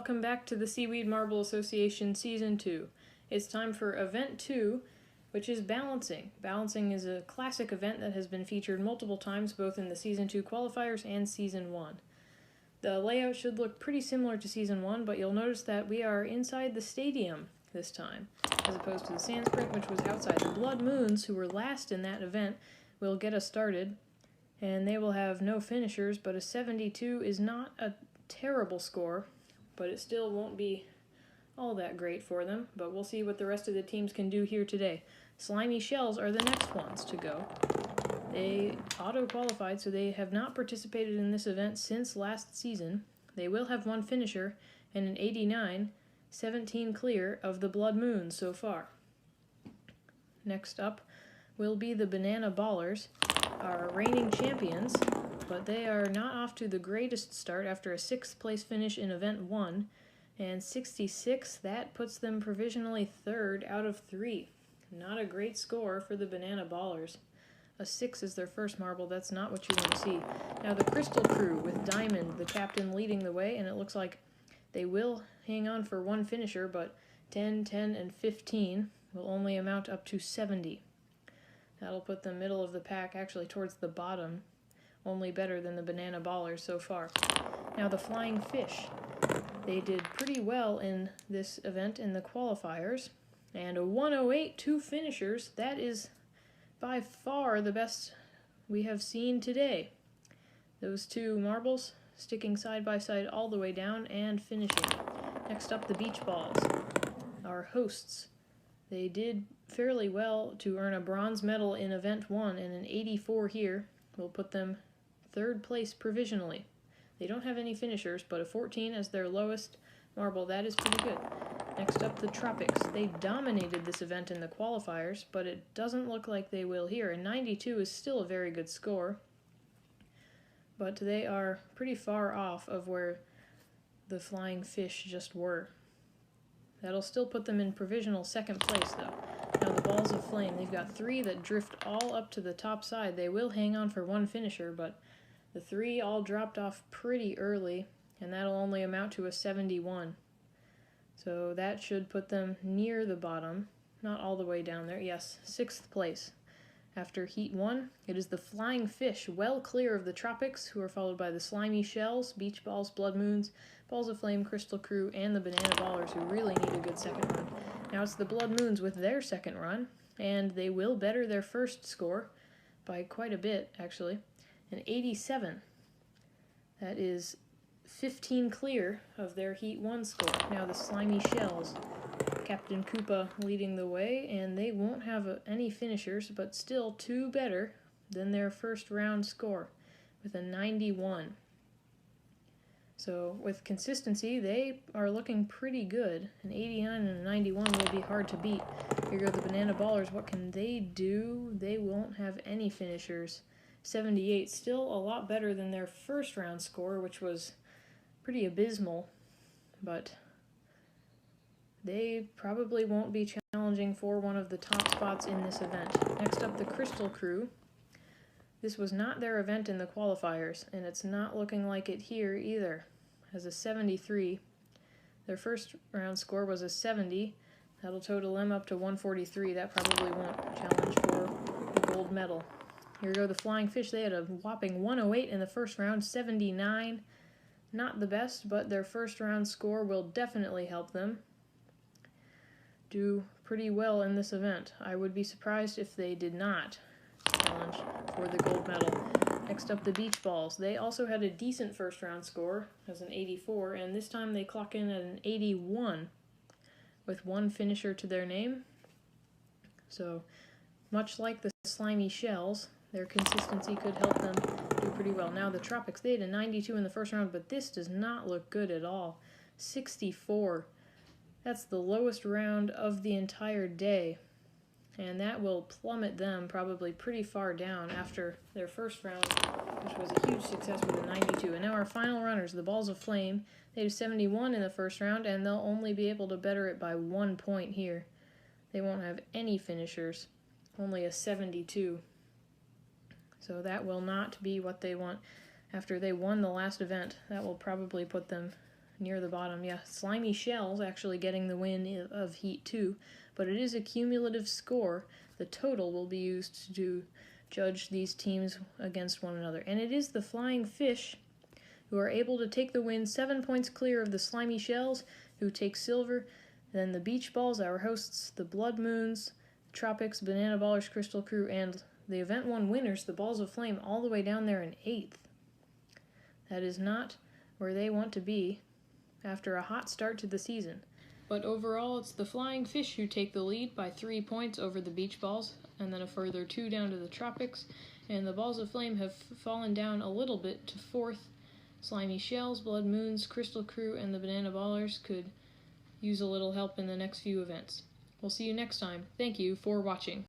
welcome back to the Seaweed Marble Association Season 2. It's time for Event 2, which is balancing. Balancing is a classic event that has been featured multiple times both in the Season 2 qualifiers and Season 1. The layout should look pretty similar to Season 1, but you'll notice that we are inside the stadium this time, as opposed to the sand sprint, which was outside. The Blood Moons, who were last in that event, will get us started, and they will have no finishers, but a 72 is not a terrible score, but it still won't be all that great for them. But we'll see what the rest of the teams can do here today. Slimy Shells are the next ones to go. They auto-qualified, so they have not participated in this event since last season. They will have one finisher and an 89, 17 clear of the Blood Moons so far. Next up will be the Banana Ballers, our reigning champions, but they are not off to the greatest start after a 6th place finish in Event 1, and 66, that puts them provisionally 3rd out of 3. Not a great score for the Banana Ballers. A 6 is their first marble. That's not what you want to see. Now the Crystal Crew with Diamond, the captain, leading the way, and it looks like they will hang on for one finisher, but 10, 10, and 15 will only amount up to 70. That'll put them middle of the pack, actually towards the bottom, only better than the Banana Ballers so far. Now the Flying Fish. They did pretty well in this event in the qualifiers, and a 108, 2 finishers. That is by far the best we have seen today. Those two marbles sticking side by side all the way down and finishing. Next up, the Beach Balls, our hosts. They did fairly well to earn a bronze medal in Event 1, and an 84 here will put them 3rd place provisionally. They don't have any finishers, but a 14 as their lowest marble, that is pretty good. Next up, the Tropics. They dominated this event in the qualifiers, but it doesn't look like they will here. A 92 is still a very good score, but they are pretty far off of where the Flying Fish just were. That'll still put them in provisional 2nd place, though. Now the Balls of Flame, they've got 3 that drift all up to the top side. They will hang on for one finisher, but the 3 all dropped off pretty early, and that'll only amount to a 71. So that should put them near the bottom, not all the way down there. Yes, 6th place. After Heat 1, it is the Flying Fish, well clear of the Tropics, who are followed by the Slimy Shells, Beach Balls, Blood Moons, Balls of Flame, Crystal Crew, and the Banana Ballers, who really need a good second run. Now it's the Blood Moons with their second run, and they will better their first score by quite a bit, actually. An 87. That is 15 clear of their Heat 1 score. Now the Slimy Shells, Captain Koopa leading the way, and they won't have any finishers, but still 2 better than their first round score with a 91. So with consistency, they are looking pretty good. An 89 and a 91 will be hard to beat. Here go the Banana Ballers. What can they do? They won't have any finishers. 78, still a lot better than their first round score, which was pretty abysmal, but they probably won't be challenging for one of the top spots in this event. Next up, the Crystal Crew. This was not their event in the qualifiers, and it's not looking like it here either. As a 73. Their first round score was a 70. That'll total them up to 143. That probably won't challenge for the gold medal. Here go the Flying Fish. They had a whopping 108 in the first round, 79. Not the best, but their first round score will definitely help them do pretty well in this event. I would be surprised if they did not challenge for the gold medal. Next up, the Beach Balls. They also had a decent first round score as an 84, and this time they clock in at an 81 with one finisher to their name. So much like the Slimy Shells, their consistency could help them do pretty well. Now the Tropics, they had a 92 in the first round, but this does not look good at all. 64. That's the lowest round of the entire day, and that will plummet them probably pretty far down after their first round, which was a huge success with a 92. And now our final runners, the Balls of Flame. They had 71 in the first round, and they'll only be able to better it by 1 point here. They won't have any finishers, only a 72. So that will not be what they want after they won the last event. That will probably put them near the bottom. Yeah, Slimy Shells actually getting the win of Heat 2, but it is a cumulative score. The total will be used to judge these teams against one another. And it is the Flying Fish who are able to take the win, 7 points clear of the Slimy Shells, who take silver. Then the Beach Balls, our hosts, the Blood Moons, Tropics, Banana Ballers, Crystal Crew, and the Event 1 winners, the Balls of Flame, all the way down there in 8th. That is not where they want to be after a hot start to the season. But overall, it's the Flying Fish who take the lead by 3 points over the Beach Balls, and then a further 2 down to the Tropics, and the Balls of Flame have fallen down a little bit to 4th. Slimy Shells, Blood Moons, Crystal Crew, and the Banana Ballers could use a little help in the next few events. We'll see you next time. Thank you for watching.